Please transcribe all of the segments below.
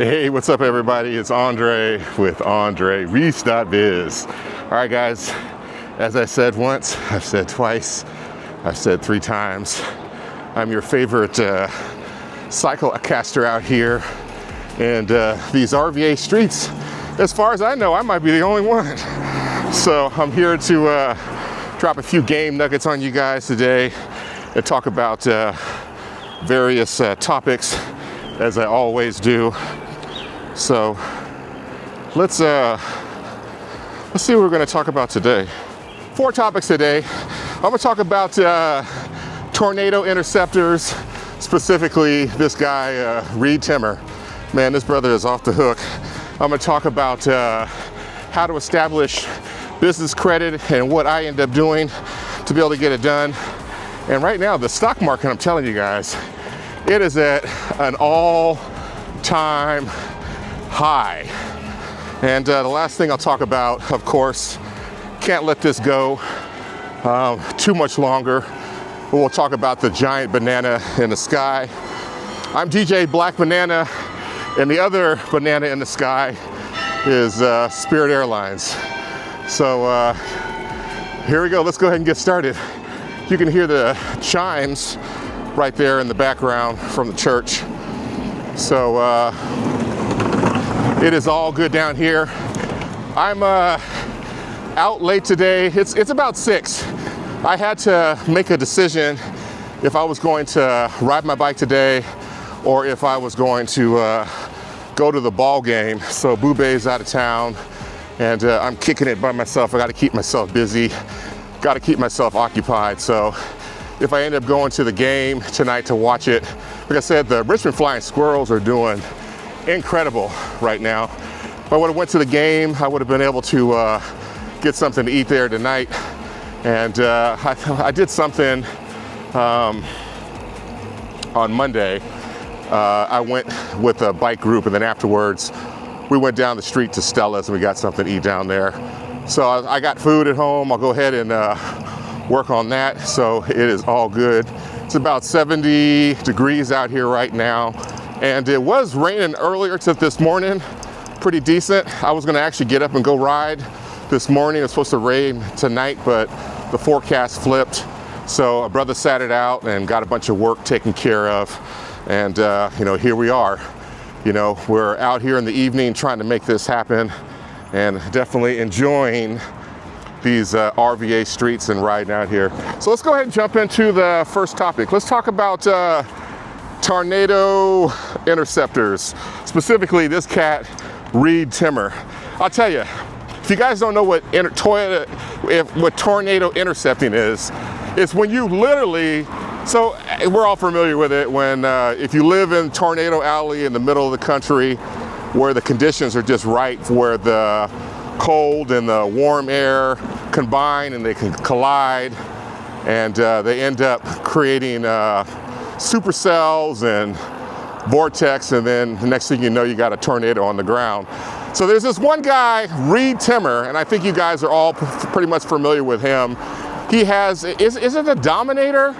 Hey, what's up everybody? It's Andre with AndreReese.Biz. All right guys, as I said once, I've said twice, I've said 3 times. I'm your favorite cyclecaster out here. And these RVA streets, as far as I know, I might be the only one. So I'm here to drop a few game nuggets on you guys today and talk about various topics, as I always do. So let's see what we're going to talk about today. 4 topics today. I'm going to talk about tornado interceptors, specifically this guy Reed Timmer. Man, this brother is off the hook. I'm going to talk about how to establish business credit and what I end up doing to be able to get it done. And right now, the stock market, I'm telling you guys, it is at an all-time high. And the last thing I'll talk about, of course, can't let this go too much longer. We'll talk about the giant banana in the sky. I'm DJ Black Banana, and the other banana in the sky is Spirit Airlines. So here we go. Let's go ahead and get started. You can hear the chimes right there in the background from the church. So it is all good down here. I'm out late today. It's about 6. I had to make a decision if I was going to ride my bike today or if I was going to go to the ball game. So Boobay's out of town and I'm kicking it by myself. I got to keep myself busy, got to keep myself occupied. So if I end up going to the game tonight to watch it, like I said, the Richmond Flying Squirrels are doing incredible right now. If I would have went to the game, I would have been able to get something to eat there tonight. And I did something on Monday. I went with a bike group, and then afterwards we went down the street to Stella's and we got something to eat down there. So I got food at home. I'll go ahead and work on that. So it is all good. It's about 70 degrees out here right now. And it was raining earlier this morning, pretty decent. I was gonna actually get up and go ride this morning. It was supposed to rain tonight, but the forecast flipped. So a brother sat it out and got a bunch of work taken care of. And here we are. We're out here in the evening trying to make this happen and definitely enjoying these RVA streets and riding out here. So let's go ahead and jump into the first topic. Let's talk about tornado interceptors, specifically this cat, Reed Timmer. I'll tell you, if you guys don't know what tornado intercepting is, it's when you literally, so we're all familiar with it, when if you live in Tornado Alley in the middle of the country where the conditions are just right, where the cold and the warm air combine and they can collide, and they end up creating supercells and vortex, and then the next thing you know, you got a tornado on the ground. So there's this one guy, Reed Timmer, and I think you guys are all pretty much familiar with him. He has, is it the Dominator?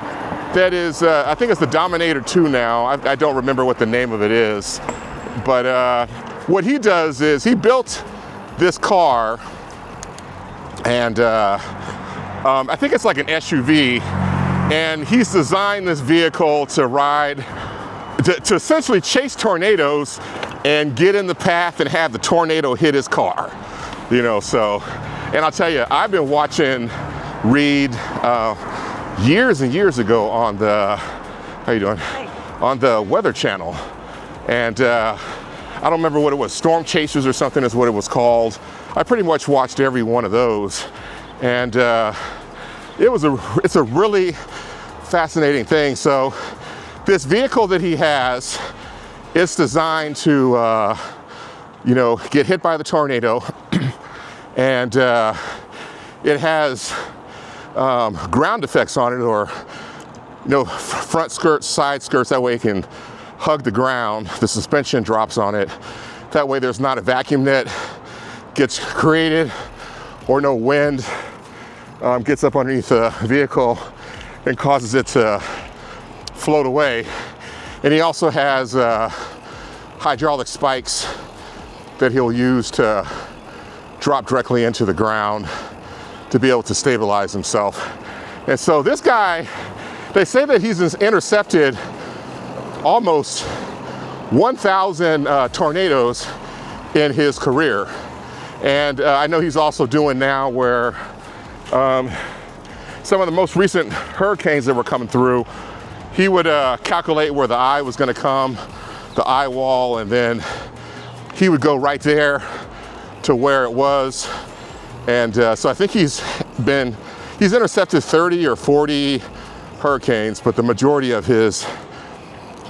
That is, I think it's the Dominator 2 now. I don't remember what the name of it is. But what he does is he built this car, and I think it's like an SUV, and he's designed this vehicle to ride, to essentially chase tornadoes and get in the path and have the tornado hit his car. So, and I'll tell you, I've been watching Reed years and years ago on the, how you doing? Hey. On the Weather Channel. And I don't remember what it was, Storm Chasers or something is what it was called. I pretty much watched every one of those. And it's a really fascinating thing. So this vehicle that he has, it's designed to, get hit by the tornado. And it has ground effects on it, or front skirts, side skirts. That way it can hug the ground. The suspension drops on it. That way there's not a vacuum net gets created, or no wind gets up underneath the vehicle and causes it to float away. And he also has hydraulic spikes that he'll use to drop directly into the ground to be able to stabilize himself. And so this guy, they say that he's intercepted almost 1,000 tornadoes in his career. And I know he's also doing now where some of the most recent hurricanes that were coming through, he would calculate where the eye was going to come, the eye wall, and then he would go right there to where it was. And so I think he's intercepted 30 or 40 hurricanes, but the majority of his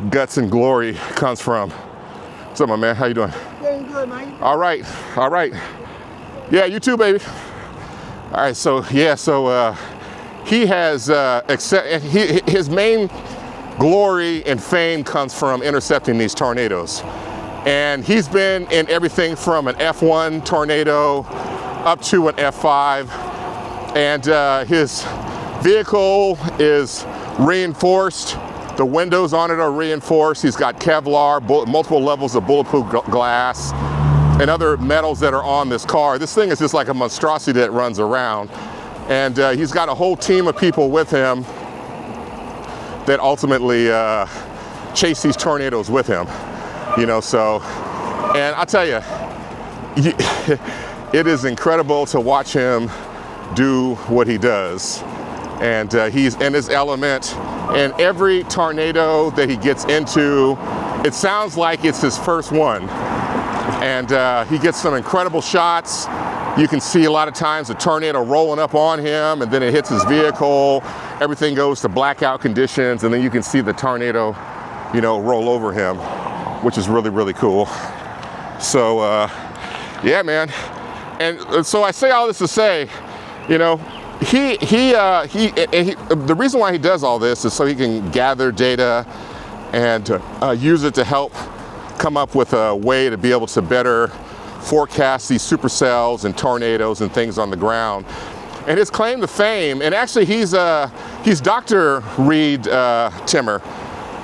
guts and glory comes from. What's up, my man? How you doing? Doing good, man. All right, all right. Yeah, you too, baby. All right, so yeah, so he has his main glory and fame comes from intercepting these tornadoes. And he's been in everything from an F1 tornado up to an F5. And his vehicle is reinforced. The windows on it are reinforced. He's got Kevlar, multiple levels of bulletproof glass, and other metals that are on this car. This thing is just like a monstrosity that runs around. And he's got a whole team of people with him that ultimately chase these tornadoes with him. You know, so, and I'll tell you, it is incredible to watch him do what he does. And he's in his element, and every tornado that he gets into, it sounds like it's his first one. And he gets some incredible shots. You can see a lot of times a tornado rolling up on him, and then it hits his vehicle. Everything goes to blackout conditions, and then you can see the tornado, you know, roll over him, which is really, really cool. So, yeah, man. And so I say all this to say, you know, the reason why he does all this is so he can gather data and use it to help come up with a way to be able to better forecast these supercells and tornadoes and things on the ground. And his claim to fame, and actually he's Dr. Reed Timmer,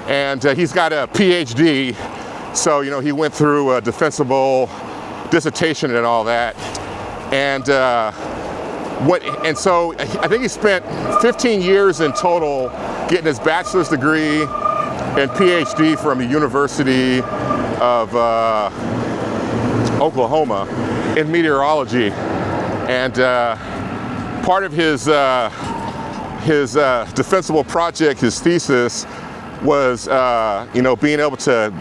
and he's got a PhD. So, you know, he went through a defensible dissertation and all that. And so I think he spent 15 years in total getting his bachelor's degree and PhD from the University of Oklahoma in meteorology. And part of his defensible project, his thesis, was you know, being able to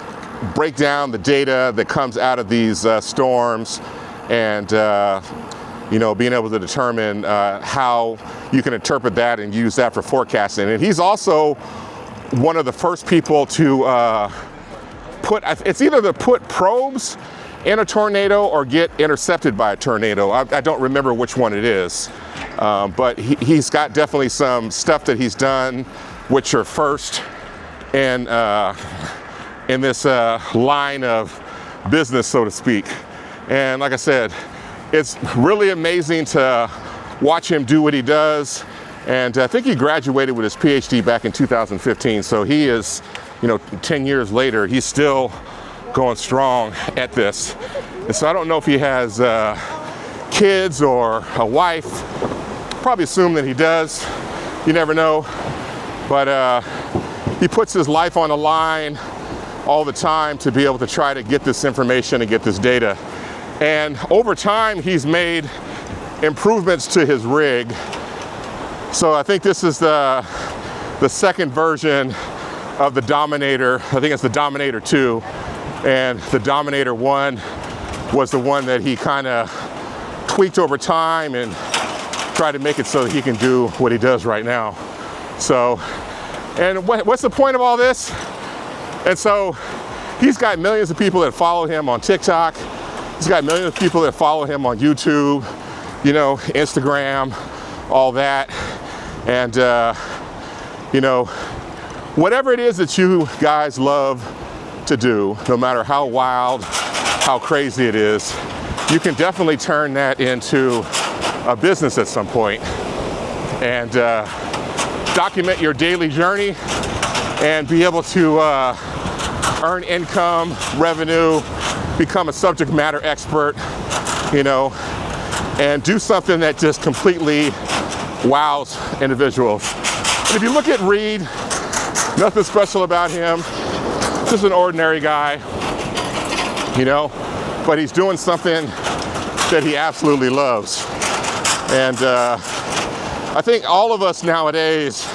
break down the data that comes out of these storms, and you know, being able to determine how you can interpret that and use that for forecasting. And he's also one of the first people to it's either to put probes in a tornado or get intercepted by a tornado. I don't remember which one it is, but he's got definitely some stuff that he's done which are first in this line of business, so to speak. And like I said, it's really amazing to watch him do what he does. And I think he graduated with his PhD back in 2015. So he is, you know, 10 years later, he's still going strong at this. And so I don't know if he has kids or a wife. Probably assume that he does. You never know. But he puts his life on the line all the time to be able to try to get this information and get this data. And over time, he's made improvements to his rig. So I think this is the second version of the Dominator. I think it's the Dominator 2. And the Dominator 1 was the one that he kind of tweaked over time and tried to make it so that he can do what he does right now. So, and what's the point of all this? And so he's got millions of people that follow him on TikTok. He's got millions of people that follow him on YouTube, you know, Instagram, all that. And, you know, whatever it is that you guys love to do, no matter how wild, how crazy it is, you can definitely turn that into a business at some point. And document your daily journey and be able to earn income, revenue, become a subject matter expert, you know, and do something that just completely wows individuals. And if you look at Reed, nothing special about him, just an ordinary guy, you know, but he's doing something that he absolutely loves. And I think all of us nowadays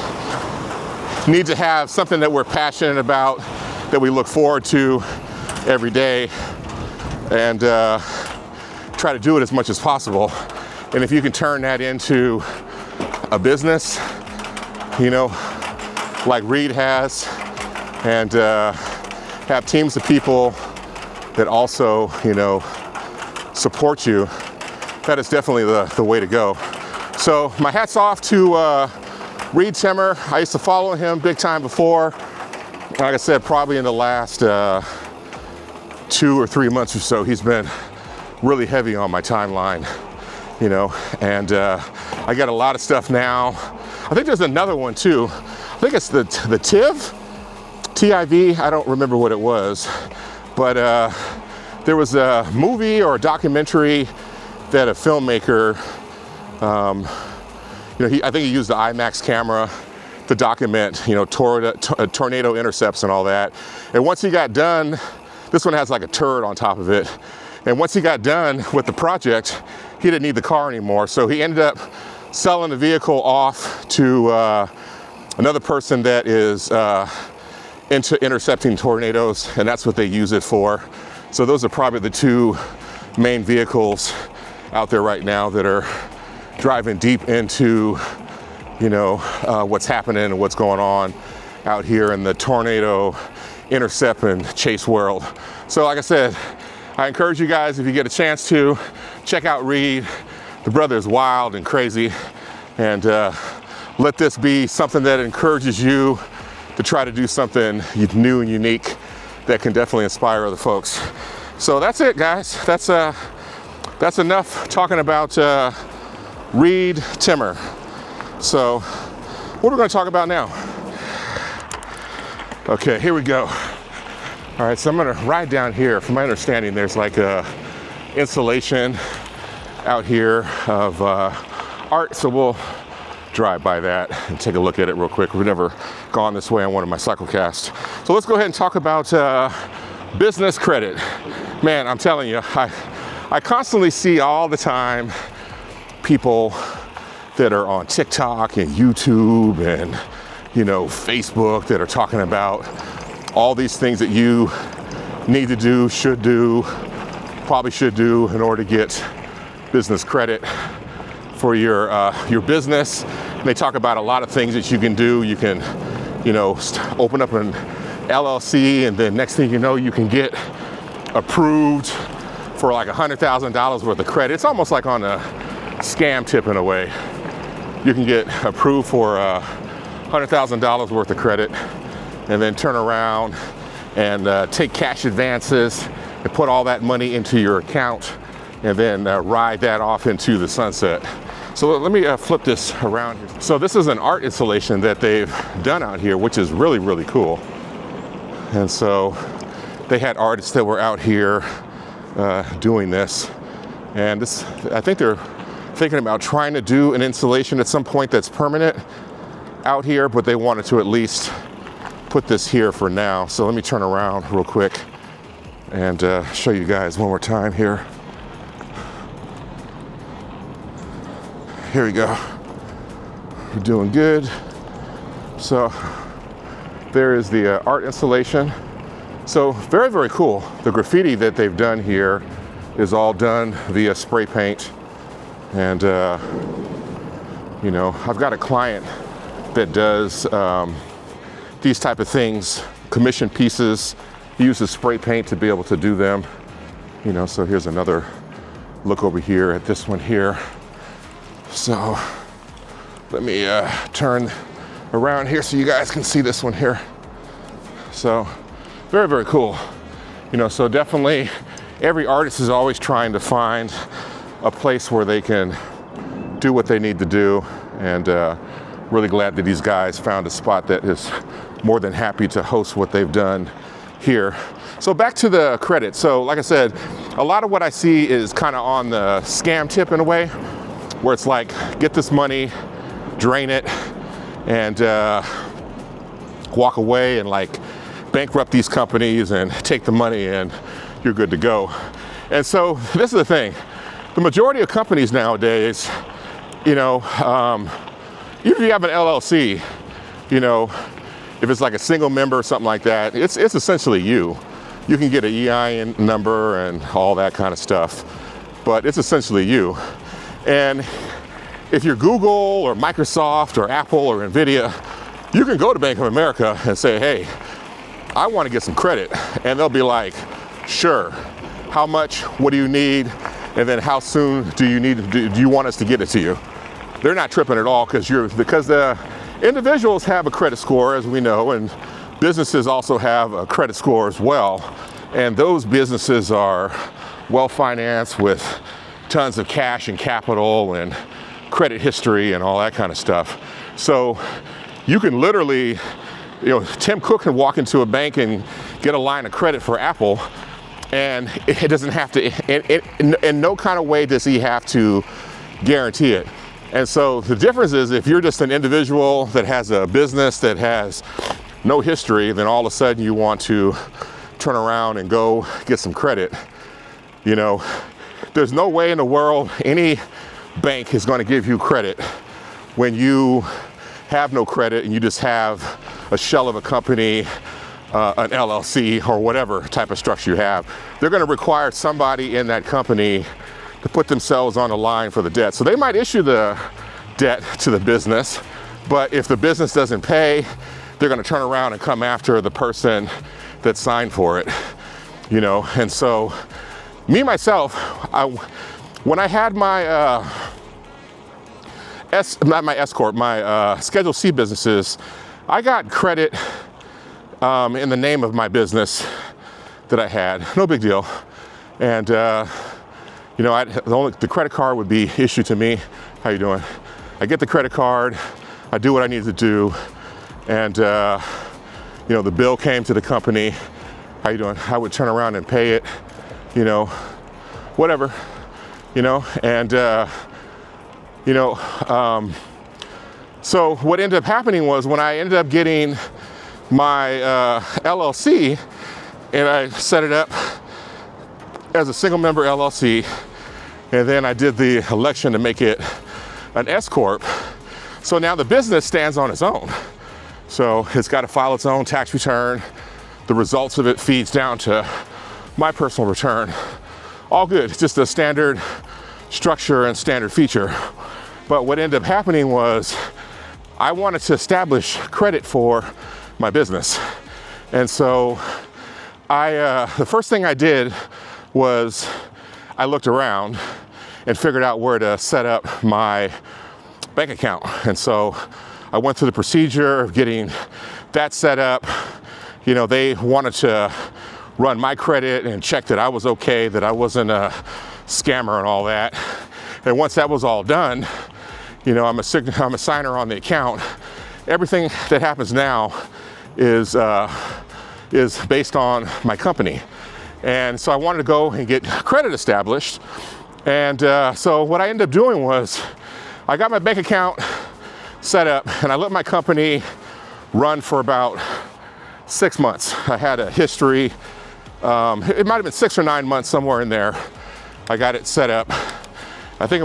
need to have something that we're passionate about, that we look forward to every day, and try to do it as much as possible. And if you can turn that into a business, you know, like Reed has, and have teams of people that also, you know, support you, that is definitely the way to go. So my hat's off to Reed Timmer. I used to follow him big time before. Like I said, probably in the last 2 or 3 months or so, he's been really heavy on my timeline, you know, and I got a lot of stuff now. I think there's another one too. I think it's the TIV, I don't remember what it was, but there was a movie or a documentary that a filmmaker, you know, I think he used the IMAX camera to document, you know, tornado intercepts and all that. And once he got done, this one has like a turd on top of it. And once he got done with the project, he didn't need the car anymore. So he ended up selling the vehicle off to another person that is into intercepting tornadoes, and that's what they use it for. So those are probably the two main vehicles out there right now that are driving deep into, you know, what's happening and what's going on out here in the tornado intercept and chase world. So like I said, I encourage you guys, if you get a chance to, check out Reed. The brother is wild and crazy, and let this be something that encourages you to try to do something new and unique that can definitely inspire other folks. So that's it, guys. That's enough talking about Reed Timmer. So what are we going to talk about now? Okay, here we go. All right, so I'm going to ride down here. From my understanding, there's like a installation out here of art, so we'll drive by that and take a look at it real quick. We've never gone this way on one of my cyclecasts. So let's go ahead and talk about business credit. Man, I'm telling you, I constantly see all the time people that are on TikTok and YouTube and, you know, Facebook that are talking about all these things that you need to do, should do, probably should do in order to get business credit for your business. And they talk about a lot of things that you can do. You can, you know, open up an LLC, and then next thing you know, you can get approved for like $100,000 worth of credit. It's almost like on a scam tip in a way. You can get approved for $100,000 worth of credit, and then turn around and take cash advances and put all that money into your account, and then ride that off into the sunset. So let me flip this around here. So this is an art installation that they've done out here, which is really, really cool. And so they had artists that were out here doing this. And this, I think they're thinking about trying to do an installation at some point that's permanent out here, but they wanted to at least put this here for now. So let me turn around real quick and show you guys one more time here. Here we go. We're doing good. So there is the art installation. So very, very cool. The graffiti that they've done here is all done via spray paint. And, you know, I've got a client that does these type of things, commission pieces. He uses spray paint to be able to do them. You know, so here's another look over here at this one here. So let me turn around here so you guys can see this one here. So very, very cool. You know, so definitely every artist is always trying to find a place where they can do what they need to do. And really glad that these guys found a spot that is more than happy to host what they've done here. So back to the credit. So like I said, a lot of what I see is kind of on the scam tip in a way, where it's like, get this money, drain it, and walk away and like bankrupt these companies and take the money and you're good to go. And so this is the thing. The majority of companies nowadays, you know, even if you have an LLC, you know, if it's like a single member or something like that, it's essentially you. You can get an EIN number and all that kind of stuff, but it's essentially you. And if you're Google or Microsoft or Apple or Nvidia, you can go to Bank of America and say, hey, I want to get some credit. And they'll be like, sure. How much? What do you need? And then how soon do you want us to get it to you? They're not tripping at all because the individuals have a credit score, as we know, and businesses also have a credit score as well. And those businesses are well financed with tons of cash and capital and credit history and all that kind of stuff. So you can literally, you know, Tim Cook can walk into a bank and get a line of credit for Apple, and it doesn't have to, in no kind of way does he have to guarantee it. And so the difference is, if you're just an individual that has a business that has no history, then all of a sudden you want to turn around and go get some credit. You know, there's no way in the world any bank is going to give you credit when you have no credit and you just have a shell of a company, an LLC or whatever type of structure you have. They're going to require somebody in that company to put themselves on the line for the debt. So they might issue the debt to the business, but if the business doesn't pay, they're going to turn around and come after the person that signed for it, you know. And so me, myself, when I had my Schedule C businesses, I got credit in the name of my business that I had. No big deal. And you know, the credit card would be issued to me. How you doing? I get the credit card, I do what I need to do, and you know, the bill came to the company. How you doing? I would turn around and pay it, you know, whatever, you know, and you know, so what ended up happening was, when I ended up getting my LLC and I set it up as a single member LLC, and then I did the election to make it an S Corp. So now the business stands on its own. So it's got to file its own tax return. The results of it feeds down to my personal return. All good. It's just a standard structure and standard feature. But what ended up happening was, I wanted to establish credit for my business. And so the first thing I did was I looked around and figured out where to set up my bank account. And so I went through the procedure of getting that set up. You know, they wanted to run my credit and check that I was okay, that I wasn't a scammer and all that. And once that was all done, you know, I'm a signer on the account. Everything that happens now is based on my company. And so I wanted to go and get credit established. And so what I ended up doing was, I got my bank account set up and I let my company run for about 6 months. I had a history. It might have been 6 or 9 months, somewhere in there. I got it set up. I think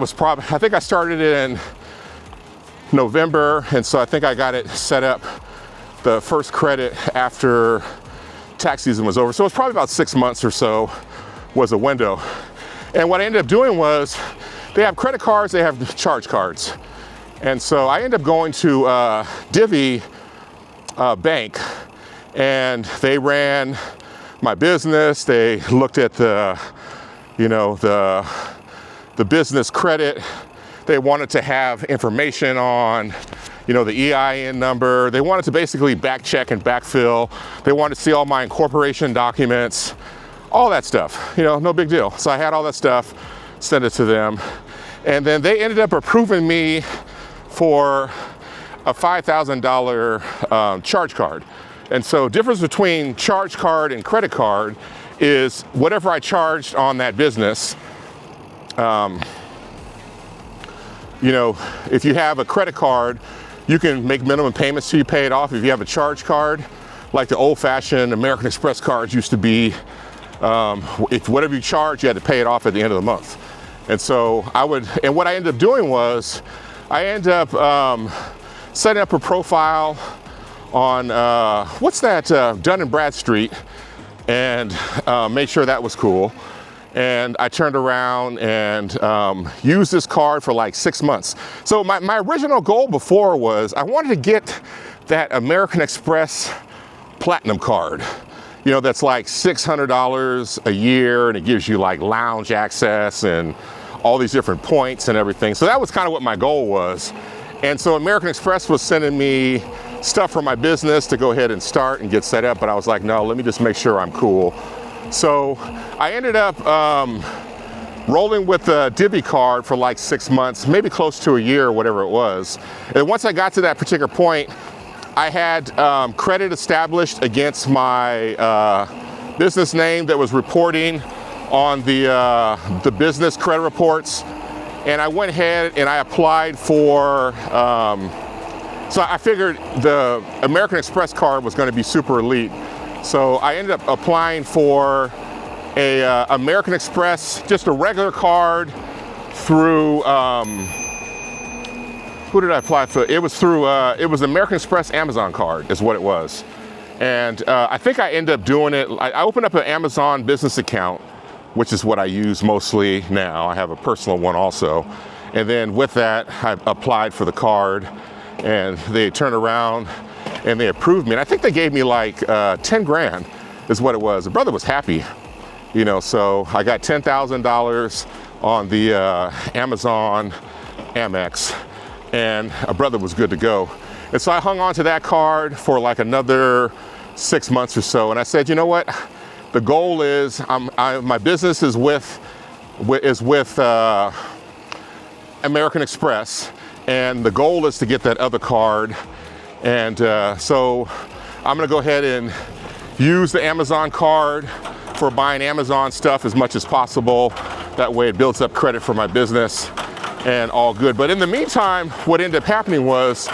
I started in November, and so I think I got it set up the first credit after tax season was over. So it was probably about 6 months or so was a window. And what I ended up doing was, they have credit cards, they have charge cards. And so I ended up going to Divvy Bank, and they ran my business. They looked at the business credit. They wanted to have information on, you know, the EIN number. They wanted to basically back check and backfill. They wanted to see all my incorporation documents, all that stuff, you know, no big deal. So I had all that stuff, sent it to them. And then they ended up approving me for a $5,000 charge card. And so difference between charge card and credit card is whatever I charged on that business. You know, if you have a credit card, you can make minimum payments till you pay it off. If you have a charge card, like the old-fashioned American Express cards used to be, if whatever you charge, you had to pay it off at the end of the month. And so and what I ended up doing was, I ended up setting up a profile on, what's that, Dun & Bradstreet, and made sure that was cool. And I turned around and used this card for like 6 months. So my original goal before was I wanted to get that American Express Platinum card. You know, that's like $600 a year, and it gives you like lounge access and all these different points and everything. So that was kind of what my goal was. And so American Express was sending me stuff for my business to go ahead and start and get set up, but I was like, no, let me just make sure I'm cool. So I ended up rolling with the Divvy card for like 6 months, maybe close to a year or whatever it was. And once I got to that particular point, I had credit established against my business name that was reporting on the business credit reports. And I went ahead and I applied for, so I figured the American Express card was going to be super elite. So I ended up applying for a American Express, just a regular card through, who did I apply for? It was through, it was the American Express Amazon card is what it was. And I think I ended up doing it, I opened up an Amazon business account, which is what I use mostly now. I have a personal one also. And then with that, I applied for the card, and they turned around and they approved me. And I think they gave me like 10 grand is what it was. The brother was happy, you know, so I got $10,000 on the Amazon Amex, and a brother was good to go. And so I hung on to that card for like another 6 months or so. And I said, you know what? The goal is, my business is with American Express, and the goal is to get that other card. And so I'm gonna go ahead and use the Amazon card for buying Amazon stuff as much as possible. That way it builds up credit for my business and all good. But in the meantime, what ended up happening was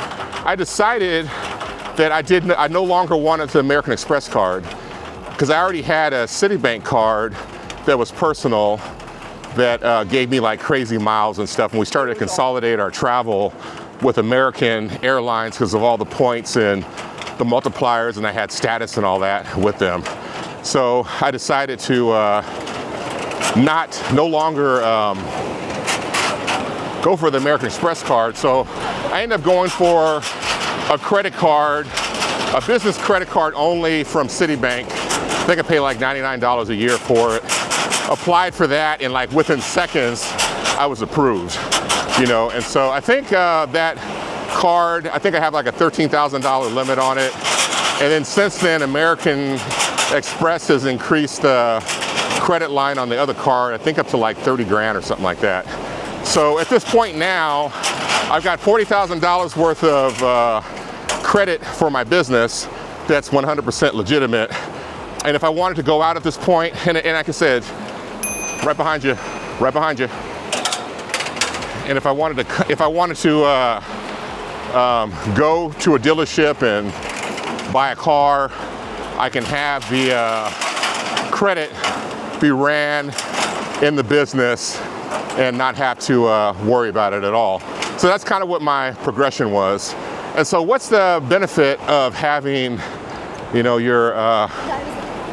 I decided that I no longer wanted the American Express card, because I already had a Citibank card that was personal that gave me like crazy miles and stuff. And we started to consolidate our travel with American Airlines because of all the points and the multipliers, and I had status and all that with them. So I decided to no longer go for the American Express card. So I ended up going for a credit card, a business credit card only from Citibank. I think I paid like $99 a year for it. Applied for that, and like within seconds, I was approved. You know, and so I think that card, I think I have like a $13,000 limit on it. And then since then, American Express has increased the credit line on the other card, I think up to like 30 grand or something like that. So at this point now, I've got $40,000 worth of credit for my business that's 100% legitimate. And if I wanted to go out at this point, and like I said, right behind you, right behind you. And if I wanted to go to a dealership and buy a car, I can have the credit be ran in the business and not have to worry about it at all. So that's kind of what my progression was. And so what's the benefit of having, you know, your,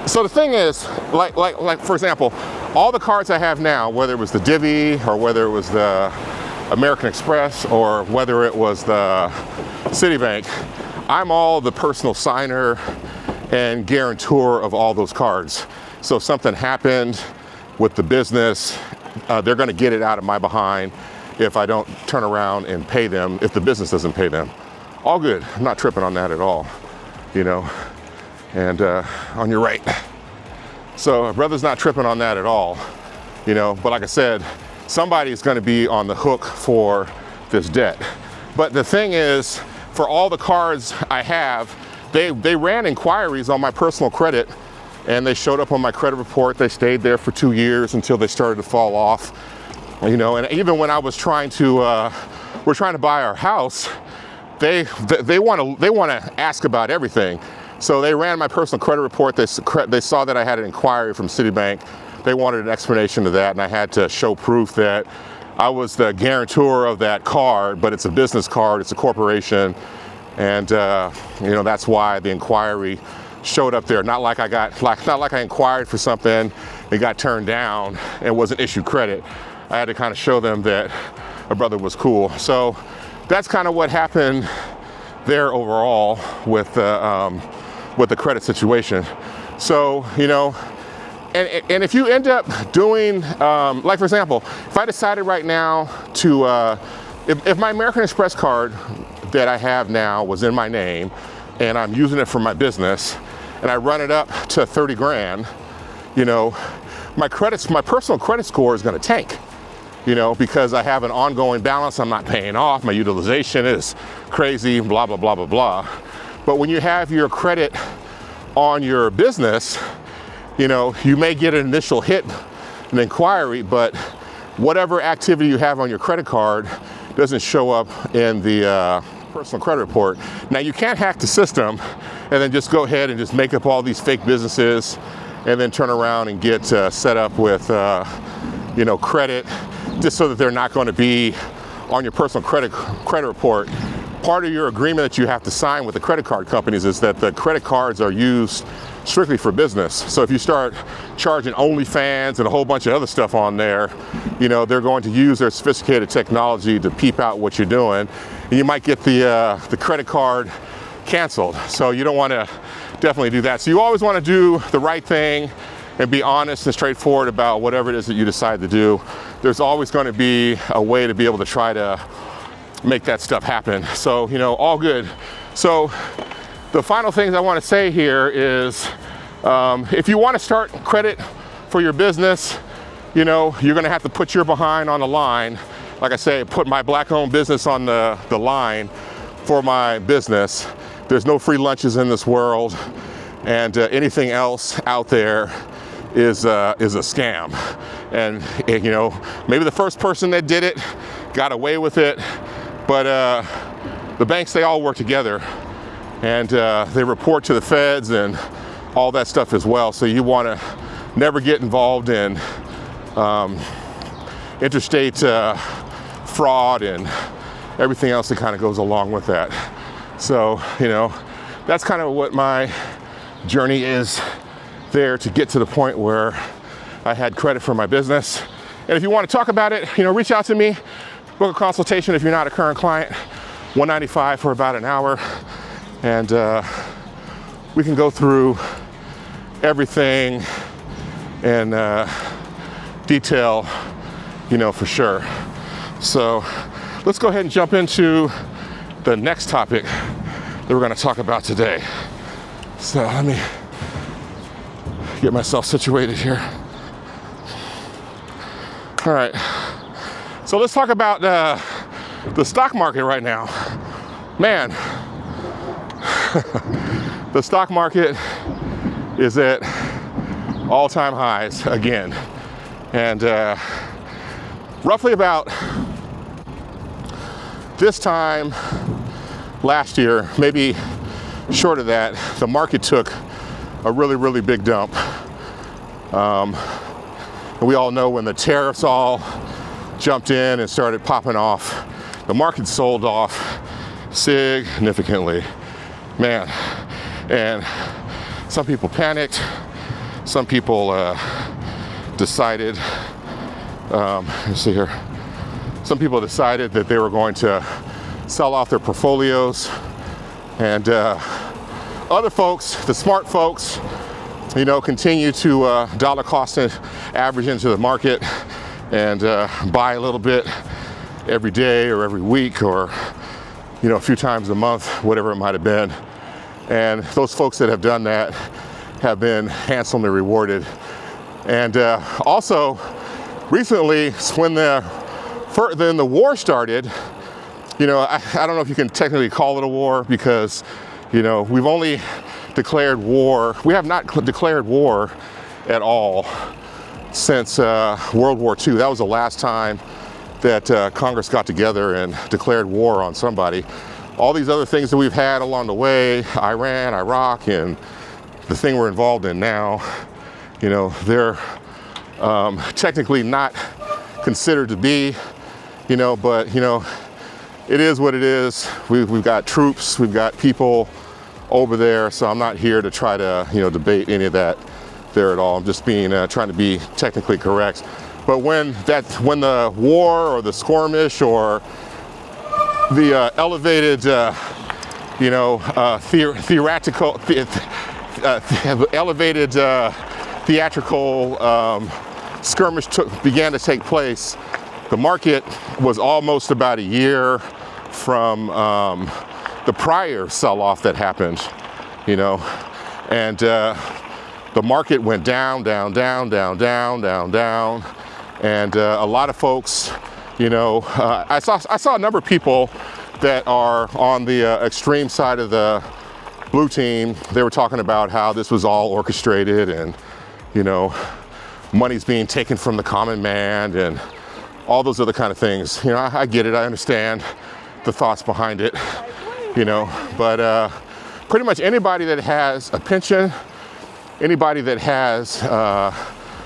so the thing is, like for example, all the cards I have now, whether it was the Divvy or whether it was the American Express or whether it was the Citibank, I'm all the personal signer and guarantor of all those cards. So if something happened with the business, they're gonna get it out of my behind if I don't turn around and pay them, if the business doesn't pay them. All good, I'm not tripping on that at all, you know, and on your right. So brother's not tripping on that at all, you know, but like I said, somebody's gonna be on the hook for this debt. But the thing is, for all the cards I have, they ran inquiries on my personal credit, and they showed up on my credit report. They stayed there for 2 years until they started to fall off. You know, and even when I was trying to, we're trying to buy our house, they want to ask about everything. So they ran my personal credit report. They saw that I had an inquiry from Citibank. They wanted an explanation of that, and I had to show proof that I was the guarantor of that card, but it's a business card, it's a corporation, and you know, that's why the inquiry showed up there. Not like I inquired for something and got turned down and wasn't issued credit. I had to kind of show them that a brother was cool. So that's kind of what happened there overall with the credit situation. So, you know, and if you end up doing, like for example, if I decided right now to, if my American Express card that I have now was in my name and I'm using it for my business and I run it up to 30 grand, you know, my personal credit score is going to tank. You know, because I have an ongoing balance, I'm not paying off, my utilization is crazy, blah, blah, blah, blah, blah. But when you have your credit on your business, you know, you may get an initial hit, an inquiry, but whatever activity you have on your credit card doesn't show up in the personal credit report. Now, you can't hack the system and then just go ahead and just make up all these fake businesses and then turn around and get set up with, you know, credit, just so that they're not going to be on your personal credit report. Part of your agreement that you have to sign with the credit card companies is that the credit cards are used strictly for business. So if you start charging OnlyFans and a whole bunch of other stuff on there, you know, they're going to use their sophisticated technology to peep out what you're doing. And you might get the credit card canceled. So you don't want to definitely do that. So you always want to do the right thing and be honest and straightforward about whatever it is that you decide to do. There's always going to be a way to be able to try to make that stuff happen. So, you know, all good. So the final things I want to say here is, if you want to start credit for your business, you know, you're going to have to put your behind on the line. Like I say, put my black-owned business on the line for my business. There's no free lunches in this world, and anything else out there is a scam. And you know, maybe the first person that did it got away with it, but the banks, they all work together, and they report to the feds and all that stuff as well. So you want to never get involved in interstate fraud and everything else that kind of goes along with that. So, you know, that's kind of what my journey is there to get to the point where I had credit for my business. And if you want to talk about it, you know, reach out to me, book a consultation if you're not a current client, $195 for about an hour, and we can go through everything in detail, you know, for sure. So let's go ahead and jump into the next topic that we're going to talk about today. So let me get myself situated here. All right, so let's talk about the stock market right now. Man, the stock market is at all-time highs again. And roughly about this time last year, maybe short of that, the market took a really, really big dump. And we all know when the tariffs all jumped in and started popping off, the market sold off significantly, man. And some people panicked. Some people decided, let's see here. Some people decided that they were going to sell off their portfolios, and other folks, the smart folks, you know, continue to dollar cost average into the market and buy a little bit every day or every week or, you know, a few times a month, whatever it might have been. And those folks that have done that have been handsomely rewarded. And also, recently, when the war started, you know, I don't know if you can technically call it a war, because You know, we've only declared war. We have not declared war at all since World War II. That was the last time that Congress got together and declared war on somebody. All these other things that we've had along the way, Iran, Iraq, and the thing we're involved in now, you know, they're technically not considered to be, you know, but, you know, it is what it is. We've got troops, we've got people over there, so I'm not here to try to, you know, debate any of that there at all. I'm just being trying to be technically correct. But when the war or the skirmish or the elevated, you know, theatrical skirmish began to take place, the market was almost about a year from the prior sell-off that happened, you know, and the market went down, down, down, down, down, down, down, and a lot of folks, you know, I saw a number of people that are on the extreme side of the blue team. They were talking about how this was all orchestrated and, you know, money's being taken from the common man and all those other kind of things. You know, I get it, I understand the thoughts behind it, you know, but pretty much anybody that has a pension, anybody that has a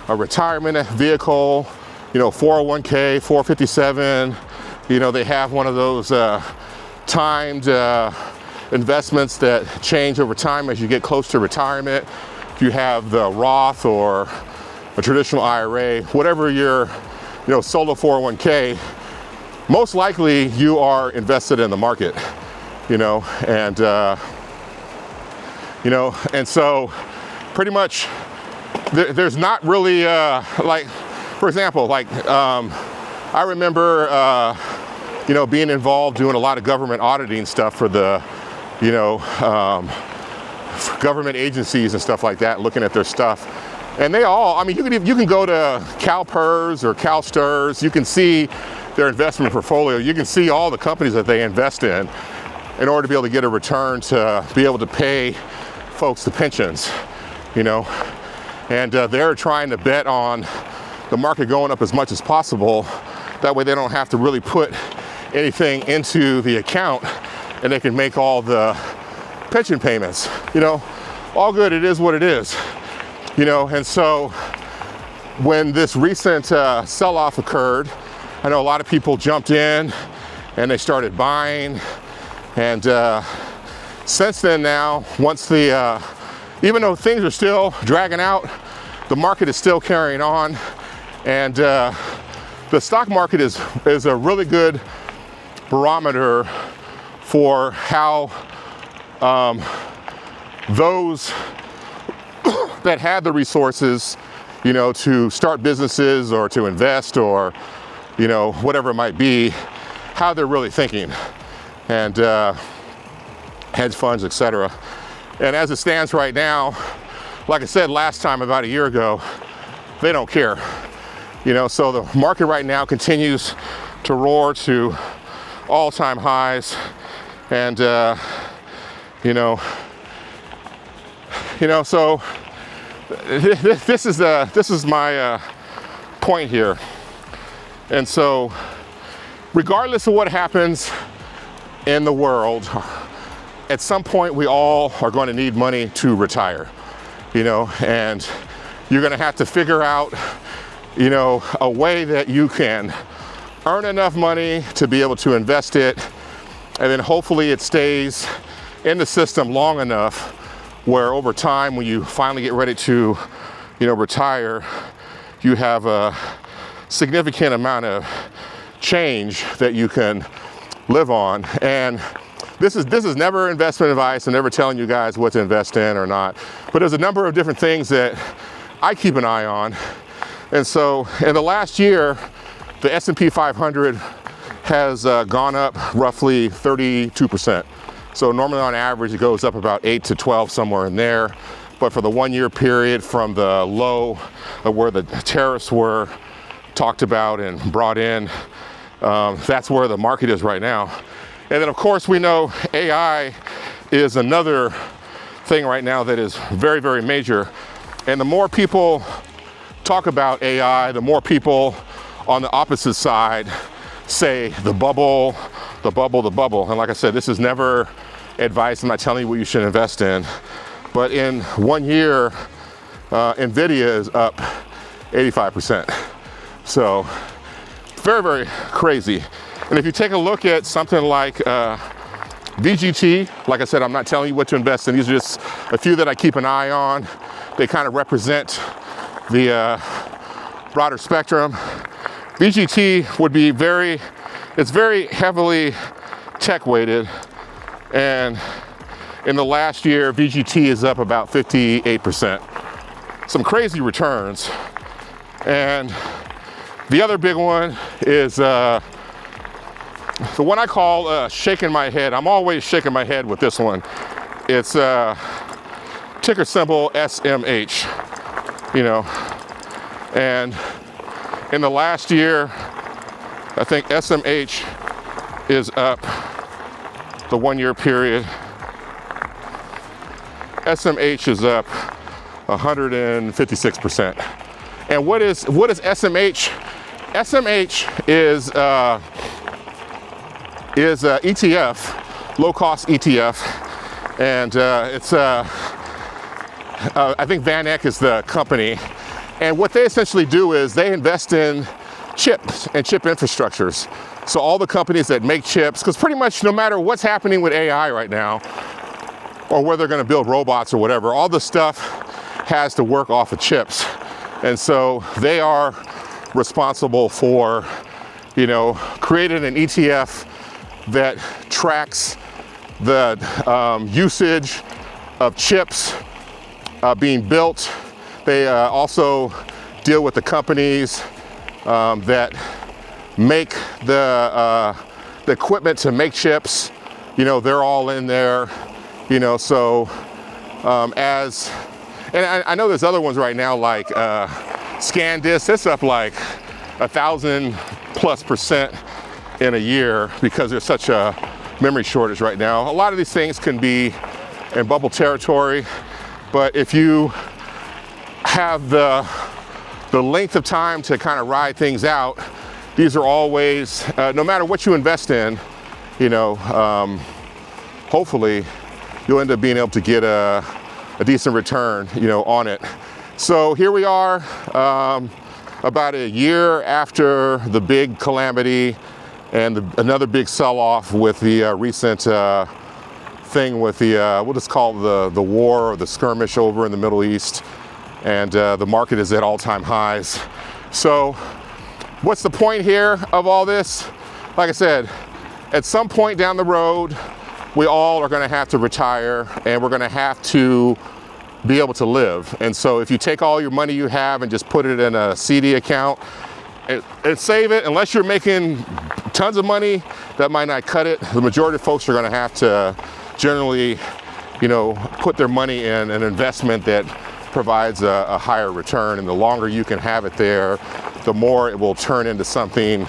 retirement vehicle, you know, 401k, 457, you know, they have one of those timed investments that change over time as you get close to retirement. If you have the Roth or a traditional IRA, whatever your, you know, solo 401k, most likely you are invested in the market, you know, and you know, and so pretty much there's not really like, for example, like I remember you know, being involved doing a lot of government auditing stuff for the, you know, government agencies and stuff like that, looking at their stuff. And they all, I mean, you can go to CalPERS or CalSTRS, you can see their investment portfolio, you can see all the companies that they invest in order to be able to get a return to be able to pay folks the pensions, you know. And they're trying to bet on the market going up as much as possible. That way they don't have to really put anything into the account and they can make all the pension payments, you know. All good, it is what it is, you know. And so when this recent sell-off occurred, I know a lot of people jumped in and they started buying, and since then now, once the even though things are still dragging out, the market is still carrying on, and the stock market is a really good barometer for how those that had the resources, you know, to start businesses or to invest or, you know, whatever it might be, how they're really thinking, and hedge funds, etc. And as it stands right now, like I said last time about a year ago, they don't care, you know. So the market right now continues to roar to all-time highs, and you know, so this is my point here. And so regardless of what happens in the world, at some point we all are going to need money to retire, you know, and you're going to have to figure out, you know, a way that you can earn enough money to be able to invest it, and then hopefully it stays in the system long enough where over time, when you finally get ready to, you know, retire, you have a significant amount of change that you can live on. And this is never investment advice. I'm never telling you guys what to invest in or not, but there's a number of different things that I keep an eye on. And so in the last year, the S&P 500 has gone up roughly 32%. So normally on average, it goes up about 8 to 12, somewhere in there. But for the 1 year period from the low of where the tariffs were talked about and brought in, that's where the market is right now. And then of course we know AI is another thing right now that is very, very major. And the more people talk about AI, the more people on the opposite side say the bubble, the bubble, the bubble. And like I said, this is never advice. I'm not telling you what you should invest in. But in 1 year, NVIDIA is up 85%. So very, very crazy. And if you take a look at something like VGT, like I said, I'm not telling you what to invest in. These are just a few that I keep an eye on. They kind of represent the broader spectrum. VGT would be it's very heavily tech weighted. And in the last year, VGT is up about 58%. Some crazy returns. And the other big one is the one I call shaking my head. I'm always shaking my head with this one. It's ticker symbol SMH, you know. And in the last year, I think SMH is up, the 1 year period. SMH is up 156%. And what is SMH? SMH is ETF, low cost ETF, and it's I think Van Eck is the company. And what they essentially do is they invest in chips and chip infrastructures. So all the companies that make chips, because pretty much no matter what's happening with AI right now, or whether they're going to build robots or whatever, all the stuff has to work off of chips. And so they are responsible for, you know, creating an ETF that tracks the usage of chips being built. They also deal with the companies that make the equipment to make chips. You know, they're all in there. You know, so and I know there's other ones right now like ScanDisk. It's up like 1,000+% in a year because there's such a memory shortage right now. A lot of these things can be in bubble territory, but if you have the length of time to kind of ride things out, these are always, no matter what you invest in, you know, hopefully you'll end up being able to get a decent return, you know, on it. So here we are, about a year after the big calamity and another big sell-off with the recent thing with the, we'll just call it the war or the skirmish over in the Middle East. And the market is at all-time highs. So what's the point here of all this? Like I said, at some point down the road, we all are going to have to retire and we're going to have to be able to live. And so if you take all your money you have and just put it in a CD account and save it, unless you're making tons of money, that might not cut it. The majority of folks are going to have to generally, you know, put their money in an investment that provides a higher return. And the longer you can have it there, the more it will turn into something,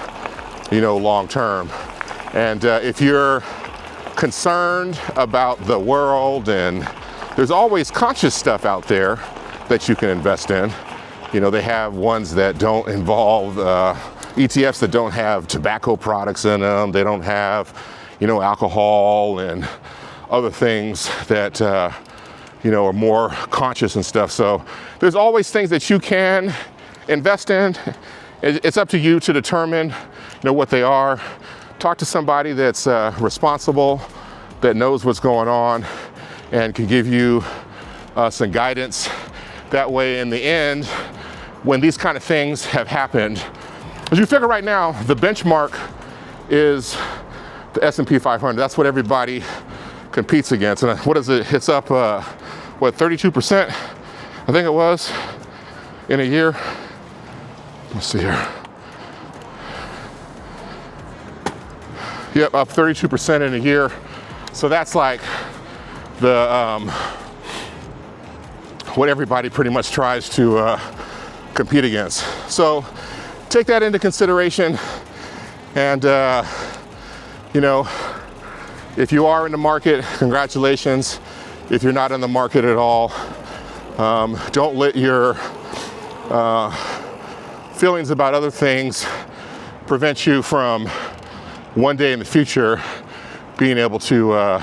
you know, long term. And if you're concerned about the world, and there's always conscious stuff out there that you can invest in. You know, they have ones that don't involve ETFs that don't have tobacco products in them. They don't have, you know, alcohol and other things that you know, are more conscious and stuff. So there's always things that you can invest in. It's up to you to determine, you know, what they are. Talk to somebody that's responsible, that knows what's going on, and can give you some guidance. That way, in the end, when these kind of things have happened, as you figure right now, the benchmark is the S&P 500. That's what everybody competes against. And what is it? It's up, what, 32%? I think it was in a year. Let's see here. Yep, up 32% in a year. So that's like the what everybody pretty much tries to compete against. So take that into consideration, and you know, If you are in the market, congratulations. If you're not in the market at all, don't let your feelings about other things prevent you from one day in the future being able to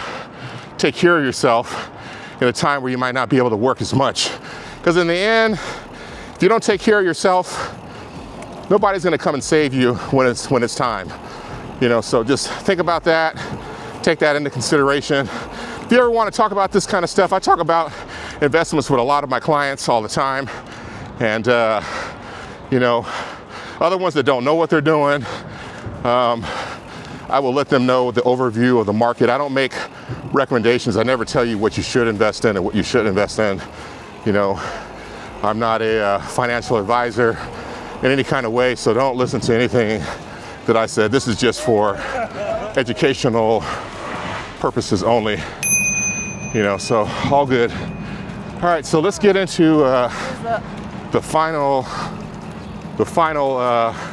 take care of yourself in a time where you might not be able to work as much. Because in the end, if you don't take care of yourself, nobody's gonna come and save you when it's time. You know, so just think about that, take that into consideration. If you ever want to talk about this kind of stuff, I talk about investments with a lot of my clients all the time. And you know, other ones that don't know what they're doing, I will let them know the overview of the market. I don't make recommendations. I never tell you what you should invest in and what you shouldn't invest in. You know, I'm not a financial advisor in any kind of way, so don't listen to anything that I said. This is just for educational purposes only. You know, so all good. All right, so let's get into the final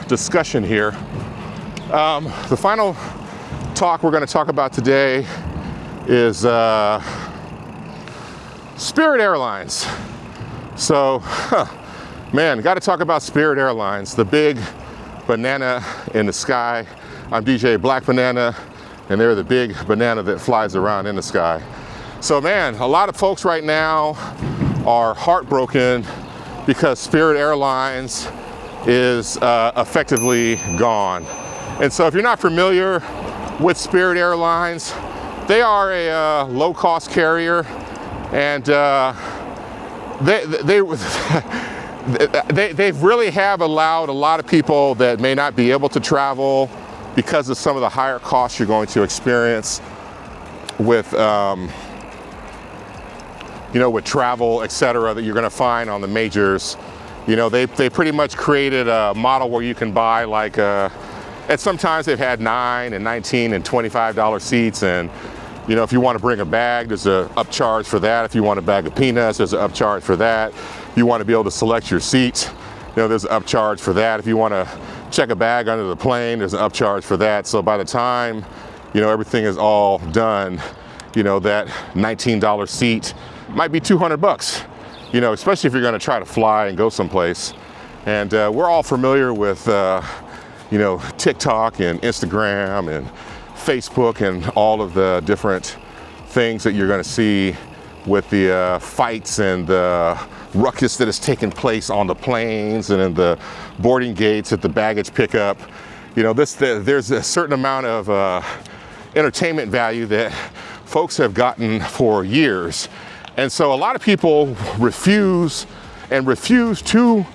discussion here. The final talk we're going to talk about today is Spirit Airlines. So, man, got to talk about Spirit Airlines, the big banana in the sky. I'm DJ Black Banana, and they're the big banana that flies around in the sky. So, man, a lot of folks right now are heartbroken because Spirit Airlines is effectively gone. And so if you're not familiar with Spirit Airlines, they are a low-cost carrier, and they really have allowed a lot of people that may not be able to travel because of some of the higher costs you're going to experience with you know, with travel, et cetera, that you're going to find on the majors. You know, they pretty much created a model where you can buy like, and sometimes they've had $9 and $19 and $25 seats. And, you know, if you want to bring a bag, there's a upcharge for that. If you want a bag of peanuts, there's an upcharge for that. If you want to be able to select your seats, you know, there's an upcharge for that. If you want to check a bag under the plane, there's an upcharge for that. So by the time, you know, everything is all done, you know, that $19 seat might be $200, you know, especially if you're going to try to fly and go someplace. And we're all familiar with, you know, TikTok and Instagram and Facebook and all of the different things that you're going to see with the fights and the ruckus that is taking place on the planes and in the boarding gates at the baggage pickup. You know, there's a certain amount of entertainment value that folks have gotten for years. And so a lot of people refuse to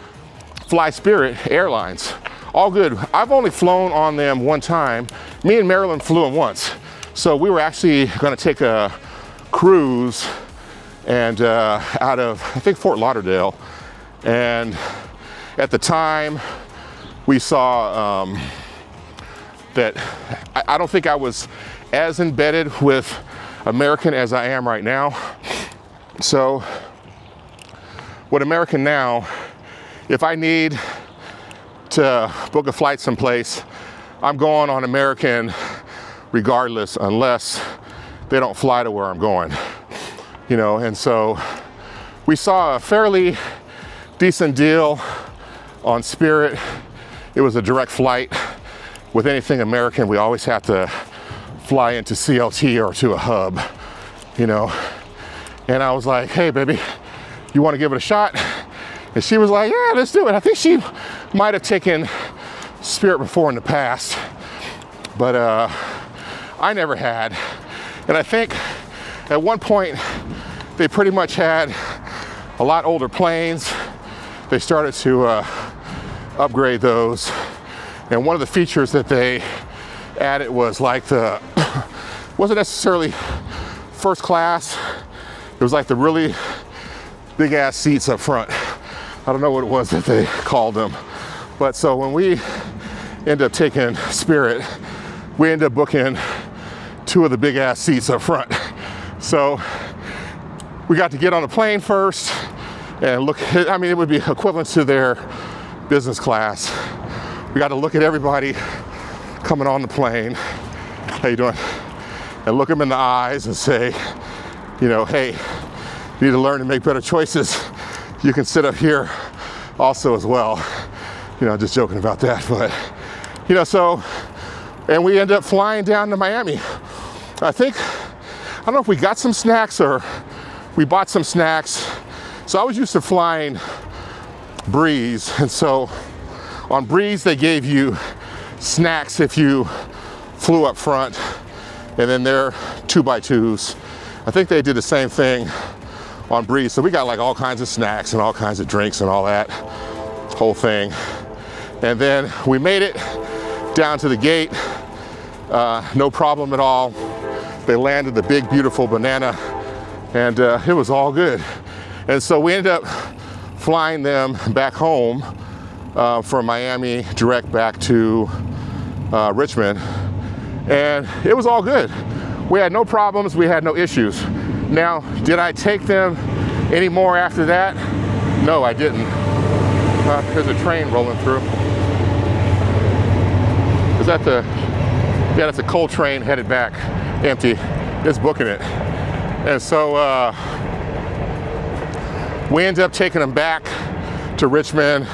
fly Spirit Airlines. All good. I've only flown on them one time. Me and Marilyn flew them once. So we were actually going to take a cruise and out of, I think, Fort Lauderdale. And at the time, we saw that I don't think I was as embedded with American as I am right now. So with American now, if I need to book a flight someplace, I'm going on American regardless, unless they don't fly to where I'm going, you know. And so we saw a fairly decent deal on Spirit. It was a direct flight. With anything American, we always have to fly into CLT or to a hub, you know. And I was like, hey, baby, you want to give it a shot? And she was like, yeah, let's do it. I think she might have taken Spirit before in the past, but I never had. And I think at one point, they pretty much had a lot older planes. They started to upgrade those. And one of the features that they added was like the, wasn't necessarily first class. It was like the really big ass seats up front. I don't know what it was that they called them. But so when we ended up taking Spirit, we ended up booking 2 of the big ass seats up front. So we got to get on the plane first and look, I mean, it would be equivalent to their business class. We got to look at everybody coming on the plane. How you doing? and look them in the eyes and say, you know, hey, you need to learn to make better choices. You can sit up here also as well. You know, just joking about that, but, you know, so, and we ended up flying down to Miami. I don't know if we got some snacks or we bought some snacks. So I was used to flying Breeze, and so on Breeze they gave you snacks if you flew up front, and then they're 2x2s. I think they did the same thing on Breeze. So we got like all kinds of snacks and all kinds of drinks and all that whole thing. And then we made it down to the gate, no problem at all. They landed the big, beautiful banana, and it was all good. And so we ended up flying them back home from Miami direct back to Richmond, and it was all good. We had no problems, we had no issues. Now, did I take them any more after that? No, I didn't. There's a train rolling through. Is that yeah, that's a coal train headed back, empty. It's booking it. And so we ended up taking them back to Richmond,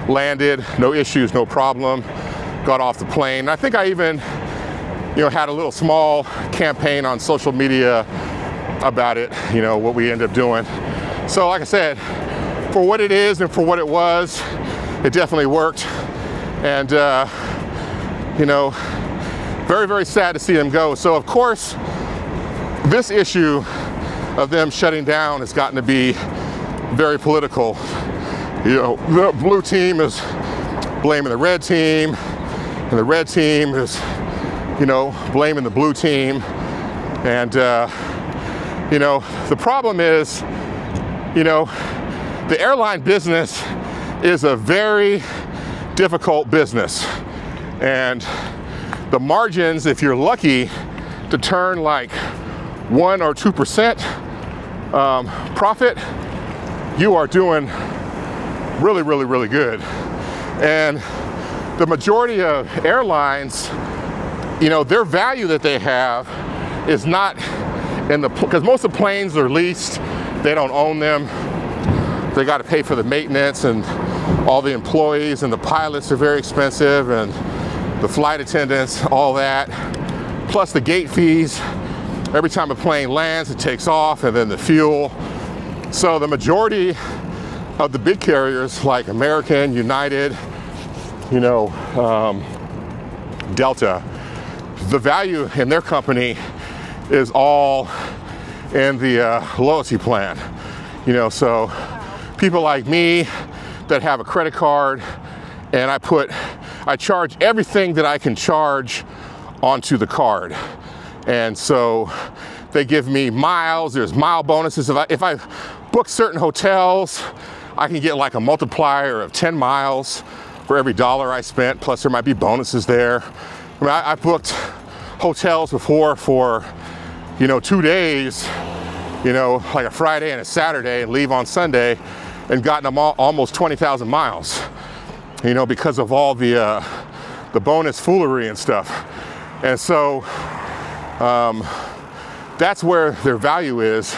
landed, no issues, no problem, got off the plane. I think I even, you know, had a little small campaign on social media about it, you know, what we ended up doing. So like I said, for what it is and for what it was, it definitely worked. And, you know, very, very sad to see them go. So of course, this issue of them shutting down has gotten to be very political. You know, the blue team is blaming the red team, and the red team is, you know, blaming the blue team. And, you know, the problem is, you know, the airline business is a very difficult business. And the margins, if you're lucky to turn like 1 or 2% profit, you are doing really, really, really good. And the majority of airlines, you know, their value that they have is not in the, because most of the planes are leased, they don't own them. They got to pay for the maintenance, and all the employees and the pilots are very expensive, and the flight attendants, all that, plus the gate fees. Every time a plane lands, it takes off, and then the fuel. So the majority of the big carriers like American, United, you know, Delta, the value in their company is all in the loyalty plan. You know, so people like me that have a credit card, and I charge everything that I can charge onto the card. And so they give me miles, there's mile bonuses. If I book certain hotels, I can get like a multiplier of 10 miles for every $1 I spent, plus there might be bonuses there. I mean, I booked hotels before for, you know, 2 days, you know, like a Friday and a Saturday, and leave on Sunday, and gotten them almost 20,000 miles, you know, because of all the bonus foolery and stuff. And so that's where their value is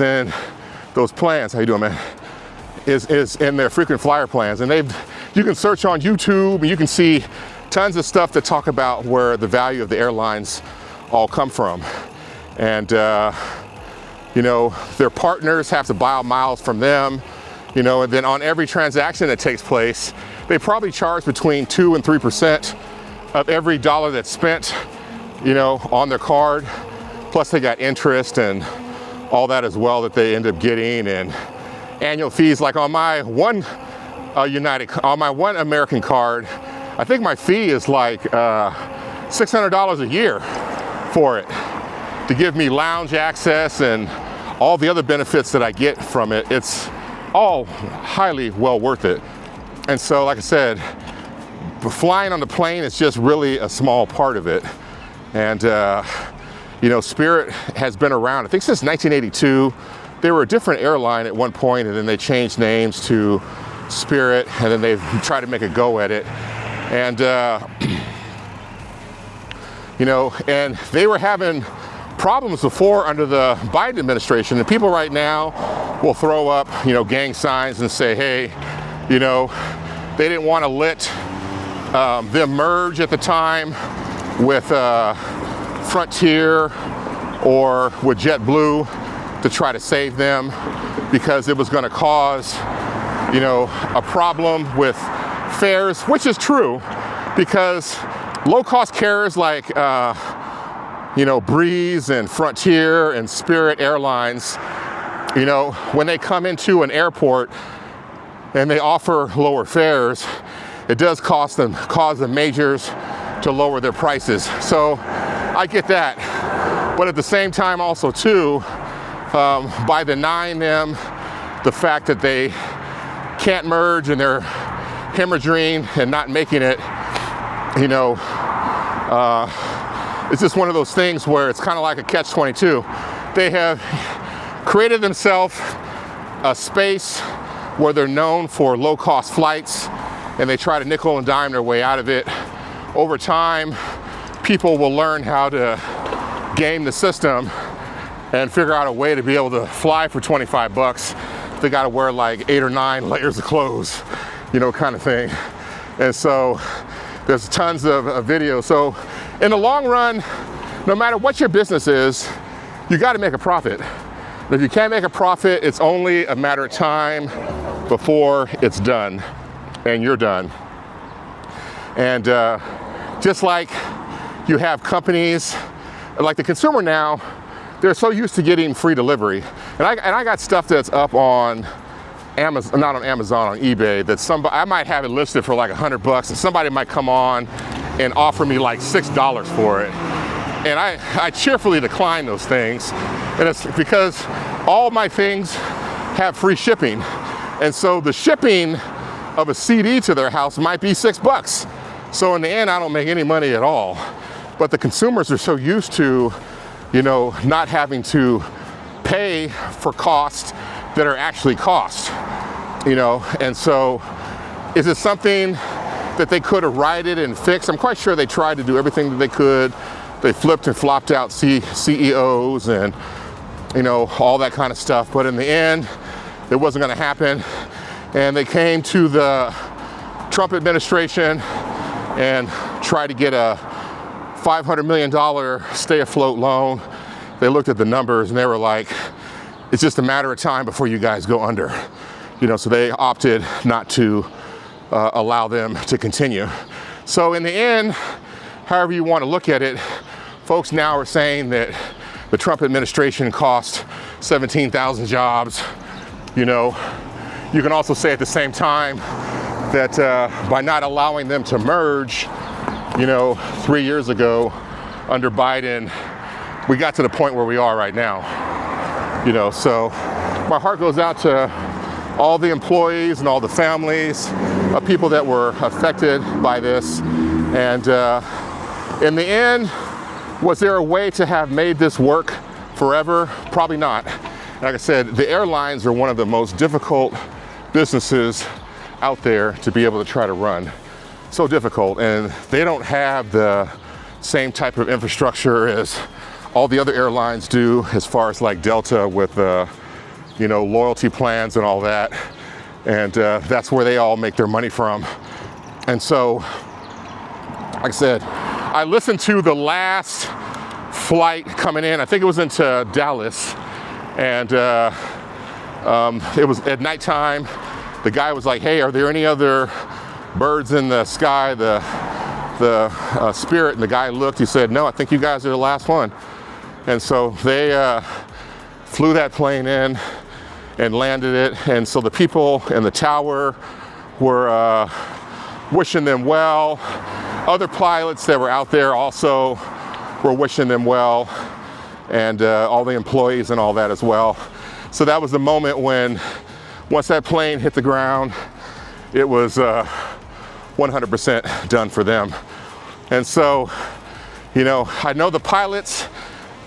in those plans. How you doing, man? Is in their frequent flyer plans. And you can search on YouTube, and you can see tons of stuff that talk about where the value of the airlines all come from. And you know, their partners have to buy miles from them, you know, and then on every transaction that takes place, they probably charge between 2 and 3% of every $1 that's spent, you know, on their card. Plus they got interest and all that as well that they end up getting, and annual fees. Like on my one on my one American card, I think my fee is like $600 a year for it, to give me lounge access and all the other benefits that I get from it. It's all highly well worth it. And so, like I said, flying on the plane is just really a small part of it. And you know, Spirit has been around, I think, since 1982. They were a different airline at one point, and then they changed names to Spirit, and then they've tried to make a go at it. And you know, and they were having problems before under the Biden administration. And people right now will throw up, you know, gang signs and say, hey, you know, they didn't want to let them merge at the time with Frontier or with JetBlue to try to save them because it was going to cause, you know, a problem with fares, which is true because low-cost carriers like, you know, Breeze and Frontier and Spirit Airlines, you know, when they come into an airport and they offer lower fares, it does cause the majors to lower their prices. So I get that. But at the same time also too, by denying them the fact that they can't merge and they're hemorrhaging and not making it, you know, it's just one of those things where it's kind of like a catch-22. They have created themselves a space where they're known for low-cost flights, and they try to nickel and dime their way out of it. Over time, people will learn how to game the system and figure out a way to be able to fly for 25 bucks. They got to wear like 8 or 9 layers of clothes, you know, kind of thing. And so there's tons of videos. So in the long run, no matter what your business is, you got to make a profit. And if you can't make a profit, it's only a matter of time before it's done and you're done. And just like you have companies, like the consumer now, they're so used to getting free delivery. And I got stuff that's up on Amazon, not on Amazon, on eBay, that somebody, I might have it listed for like $100 and somebody might come on and offer me like $6 for it. And I cheerfully decline those things. And it's because all my things have free shipping. And so the shipping of a CD to their house might be $6. So in the end, I don't make any money at all. But the consumers are so used to, you know, not having to pay for costs that are actually costs, you know. And so is it something that they could have righted and fixed? I'm quite sure they tried to do everything that they could. They flipped and flopped out CEOs and, you know, all that kind of stuff. But in the end, it wasn't going to happen. And they came to the Trump administration and tried to get a $500 million stay afloat loan. They looked at the numbers and they were like, it's just a matter of time before you guys go under. You know, so they opted not to allow them to continue. So in the end, however you want to look at it, folks now are saying that the Trump administration cost 17,000 jobs. You know, you can also say at the same time that by not allowing them to merge, you know, 3 years ago under Biden, we got to the point where we are right now. You know, so my heart goes out to all the employees and all the families of people that were affected by this. And in the end, was there a way to have made this work forever? Probably not. Like I said, the airlines are one of the most difficult businesses out there to be able to try to run. So difficult, and they don't have the same type of infrastructure as all the other airlines do, as far as like Delta with you know, loyalty plans and all that. And that's where they all make their money from. And so, like I said, I listened to the last flight coming in. I think it was into Dallas, and it was at nighttime. The guy was like, hey, are there any other birds in the sky, the Spirit? And the guy looked, he said, no, I think you guys are the last one. And so they flew that plane in and landed it. And so the people in the tower were wishing them well. Other pilots that were out there also were wishing them well, and all the employees and all that as well. So that was the moment when, once that plane hit the ground, it was 100% done for them. And so, you know, I know the pilots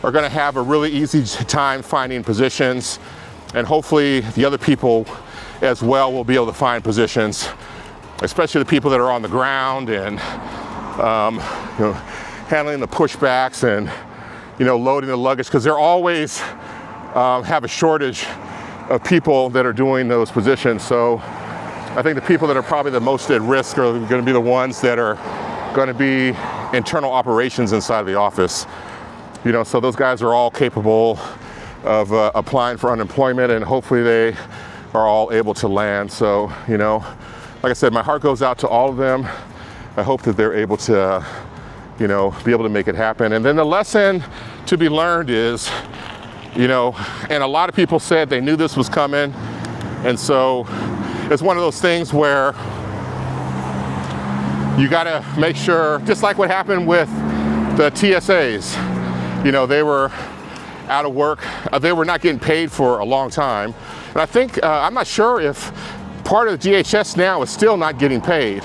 are going to have a really easy time finding positions, and hopefully the other people as well will be able to find positions, especially the people that are on the ground and you know, handling the pushbacks and, you know, loading the luggage, because they're always have a shortage of people that are doing those positions. So I think the people that are probably the most at risk are going to be the ones that are going to be internal operations inside of the office. You know, so those guys are all capable of applying for unemployment, and hopefully they are all able to land. So, you know, like I said, my heart goes out to all of them. I hope that they're able to, you know, be able to make it happen. And then the lesson to be learned is, you know, and a lot of people said they knew this was coming. And so it's one of those things where you got to make sure, just like what happened with the TSAs, you know, they were out of work. They were not getting paid for a long time. And I think, I'm not sure if part of DHS now is still not getting paid.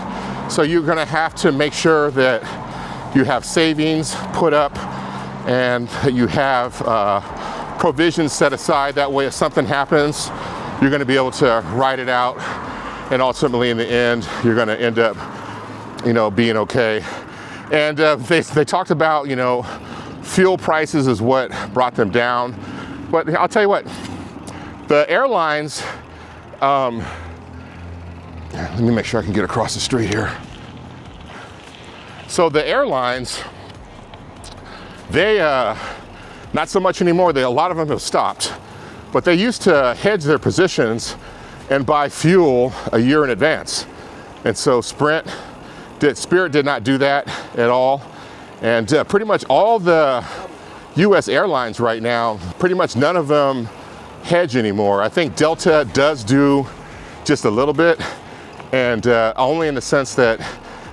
So you're going to have to make sure that you have savings put up and that you have provisions set aside. That way, if something happens, you're going to be able to ride it out. And ultimately, in the end, you're going to end up, you know, being okay. And they talked about, you know, fuel prices is what brought them down. But I'll tell you what, the airlines, let me make sure I can get across the street here. So the airlines, they, not so much anymore. A lot of them have stopped, but they used to hedge their positions and buy fuel a year in advance. And so Spirit did not do that at all. And pretty much all the US airlines right now, pretty much none of them hedge anymore. I think Delta does do just a little bit, and only in the sense that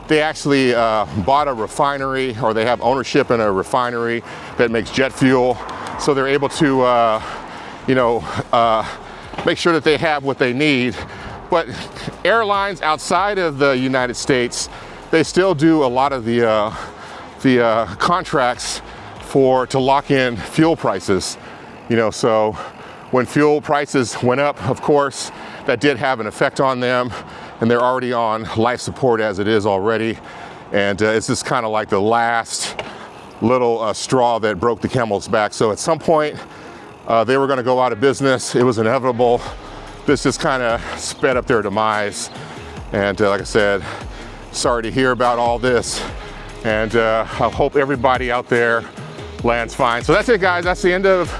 they actually bought a refinery, or they have ownership in a refinery that makes jet fuel. So they're able to, you know, make sure that they have what they need. But airlines outside of the United States, they still do a lot of the contracts to lock in fuel prices. You know, so when fuel prices went up, of course, that did have an effect on them, and they're already on life support as it is already. And it's just kind of like the last little straw that broke the camel's back. So at some point, they were going to go out of business. It was inevitable. This just kind of sped up their demise. And like I said, sorry to hear about all this. And I hope everybody out there lands fine. So that's it, guys. That's the end of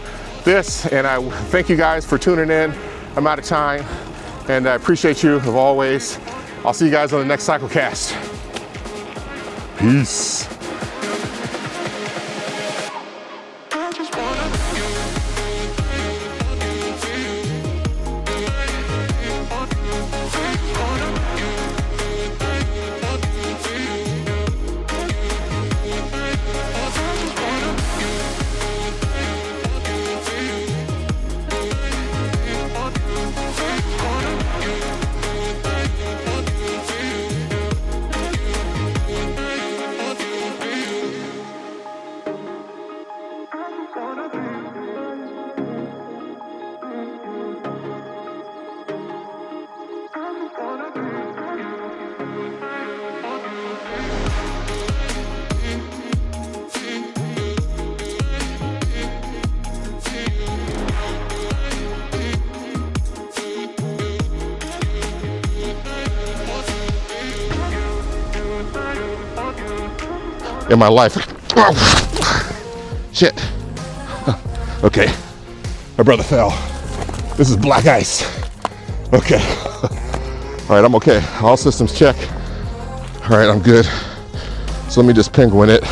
this. And I thank you guys for tuning in. I'm out of time. And I appreciate you, as always. I'll see you guys on the next CycleCast. Peace. In my life. Oh, shit. Okay, my brother fell. This is black ice. Okay. All right, I'm okay. All systems check. All right, I'm good. So let me just penguin it.